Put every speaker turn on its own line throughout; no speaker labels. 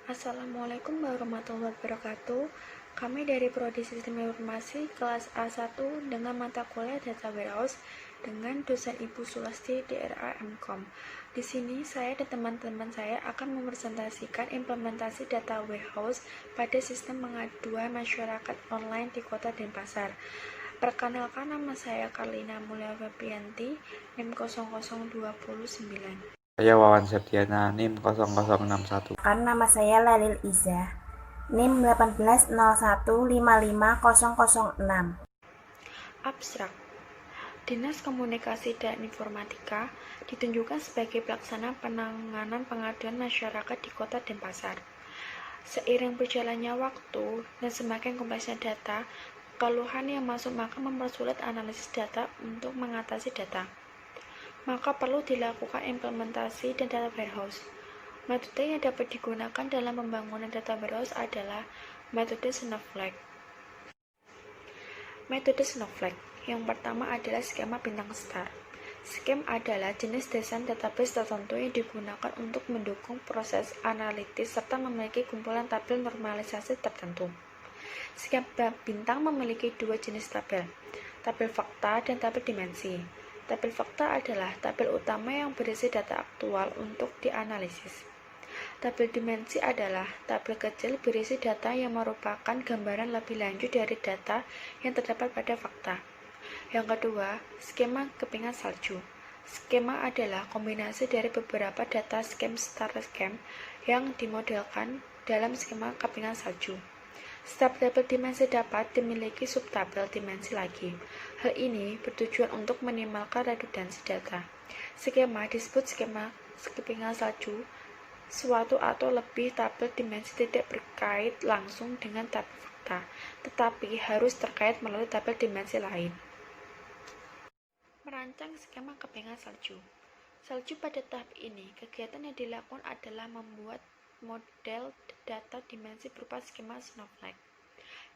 Assalamualaikum warahmatullahi wabarakatuh. Kami dari Prodi Sistem Informasi kelas A1 dengan mata kuliah Data Warehouse dengan dosen Ibu Sulasti DRA MKOM. Di sini saya dan teman-teman saya akan mempresentasikan implementasi Data Warehouse pada sistem pengaduan masyarakat online di Kota Denpasar. Perkenalkan, nama saya Karlina Mulia Febrianti, NIM 00209.
Saya Wawan Septiana, NIM 0061.
Nama saya Lalil Iza, NIM 180155006.
Abstrak. Dinas Komunikasi dan Informatika ditunjukkan sebagai pelaksana penanganan pengaduan masyarakat di Kota Denpasar. Seiring berjalannya waktu dan semakin kompleksnya data, keluhan yang masuk maka mempersulit analisis data untuk mengatasi data. Maka perlu dilakukan implementasi dan data warehouse. Metode yang dapat digunakan dalam pembangunan data warehouse adalah metode Snowflake. Metode Snowflake yang pertama adalah skema bintang star. Skema adalah jenis desain database tertentu yang digunakan untuk mendukung proses analitis serta memiliki kumpulan tabel normalisasi tertentu. Skema bintang memiliki dua jenis tabel, tabel fakta dan tabel dimensi. Tabel fakta adalah tabel utama yang berisi data aktual untuk dianalisis. Tabel dimensi adalah tabel kecil berisi data yang merupakan gambaran lebih lanjut dari data yang terdapat pada fakta. Yang kedua, skema kepingan salju. Skema adalah kombinasi dari beberapa data skema star skema yang dimodelkan dalam skema kepingan salju. Setiap tabel dimensi dapat dimiliki subtabel dimensi lagi. Hal ini bertujuan untuk meminimalkan redundansi data. Skema disebut skema kepingan salju. Suatu atau lebih tabel dimensi tidak berkait langsung dengan tabel fakta, tetapi harus terkait melalui tabel dimensi lain. Merancang skema kepingan salju. Salju pada tahap ini, kegiatan yang dilakukan adalah membuat model data dimensi berupa skema Snowflake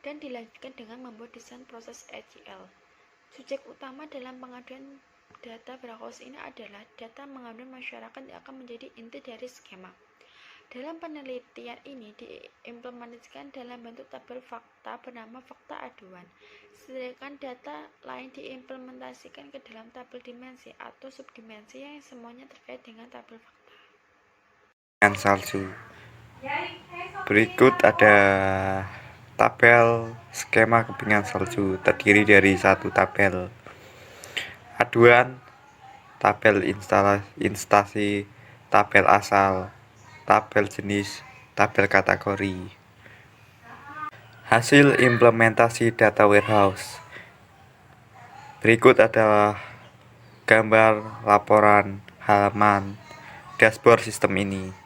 dan dilanjutkan dengan membuat desain proses ETL. Subjek utama dalam pengaduan data warehouse ini adalah data pengaduan masyarakat yang akan menjadi inti dari skema. Dalam penelitian ini diimplementasikan dalam bentuk tabel fakta bernama fakta aduan, sedangkan data lain diimplementasikan ke dalam tabel dimensi atau subdimensi yang semuanya terkait dengan tabel fakta.
Dengan salju. Berikut ada tabel skema kepingan salju terdiri dari satu tabel aduan, tabel instansi, tabel asal, tabel jenis, tabel kategori. Hasil implementasi data warehouse. Berikut adalah gambar laporan halaman dashboard sistem ini.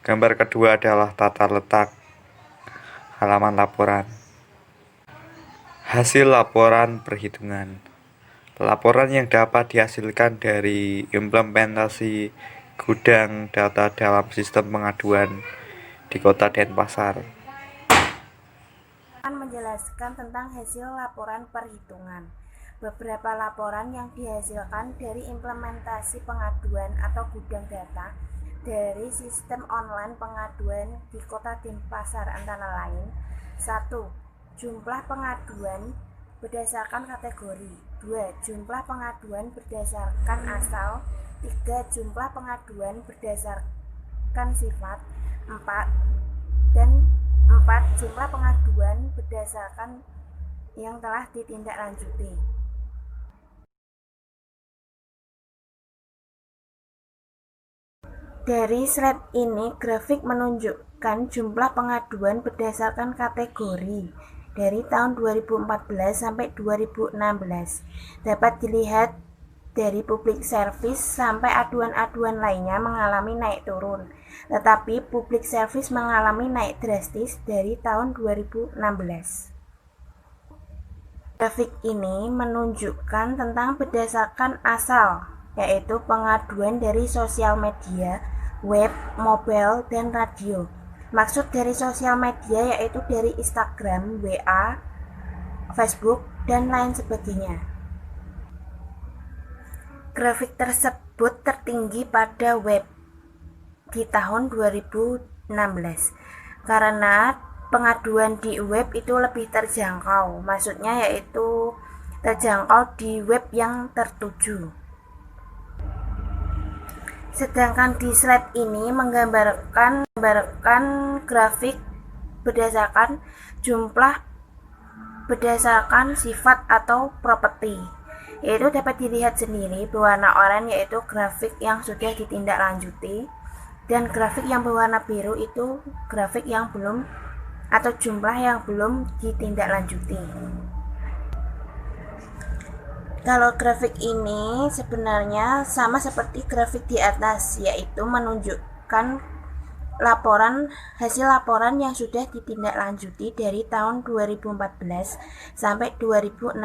Gambar kedua adalah tata letak halaman laporan. Hasil laporan perhitungan. Laporan yang dapat dihasilkan dari implementasi gudang data dalam sistem pengaduan di Kota Denpasar.
Akan menjelaskan tentang hasil laporan perhitungan. Beberapa laporan yang dihasilkan dari implementasi pengaduan atau gudang data dari sistem online pengaduan di Kota Denpasar antara lain: 1. Jumlah pengaduan berdasarkan kategori. 2. Jumlah pengaduan berdasarkan asal. 3. Jumlah pengaduan berdasarkan sifat. 4. Jumlah pengaduan berdasarkan yang telah ditindaklanjuti. Dari slide ini, grafik menunjukkan jumlah pengaduan berdasarkan kategori dari tahun 2014 sampai 2016. Dapat dilihat dari public service sampai aduan-aduan lainnya mengalami naik turun, tetapi public service mengalami naik drastis dari tahun 2016. Grafik ini menunjukkan tentang berdasarkan asal, yaitu pengaduan dari sosial media, web, mobile, dan radio. Maksud dari sosial media yaitu dari Instagram, WA, Facebook, dan lain sebagainya. Grafik tersebut tertinggi pada web di tahun 2016 karena pengaduan di web itu lebih terjangkau, maksudnya yaitu terjangkau di web yang tertuju. Sedangkan di slide ini menggambarkan grafik berdasarkan jumlah berdasarkan sifat atau properti, yaitu dapat dilihat sendiri berwarna oranye yaitu grafik yang sudah ditindaklanjuti, dan grafik yang berwarna biru itu grafik yang belum atau jumlah yang belum ditindaklanjuti. Kalau grafik ini sebenarnya sama seperti grafik di atas, yaitu menunjukkan hasil laporan yang sudah ditindaklanjuti dari tahun 2014 sampai 2016.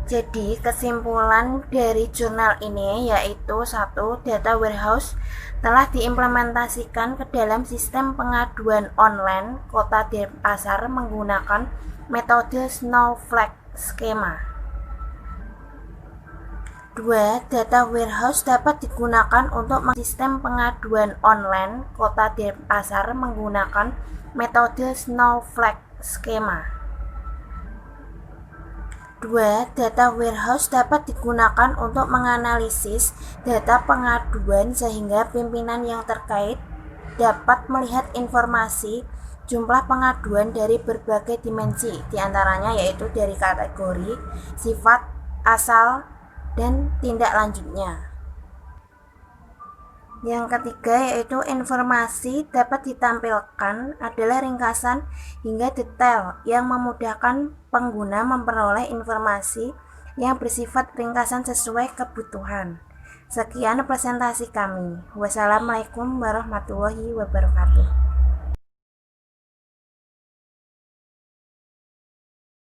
Jadi kesimpulan dari jurnal ini yaitu 1. Data warehouse telah diimplementasikan ke dalam sistem pengaduan online Kota Denpasar menggunakan metode Snowflake Schema. 2. Data warehouse dapat digunakan untuk sistem pengaduan online Kota Denpasar menggunakan metode Snowflake Schema. 2. Data warehouse dapat digunakan untuk menganalisis data pengaduan sehingga pimpinan yang terkait dapat melihat informasi jumlah pengaduan dari berbagai dimensi, diantaranya yaitu dari kategori, sifat, asal, dan tindak lanjutnya. Yang ketiga yaitu informasi dapat ditampilkan adalah ringkasan hingga detail yang memudahkan pengguna memperoleh informasi yang bersifat ringkasan sesuai kebutuhan. Sekian presentasi kami. Wassalamualaikum warahmatullahi wabarakatuh.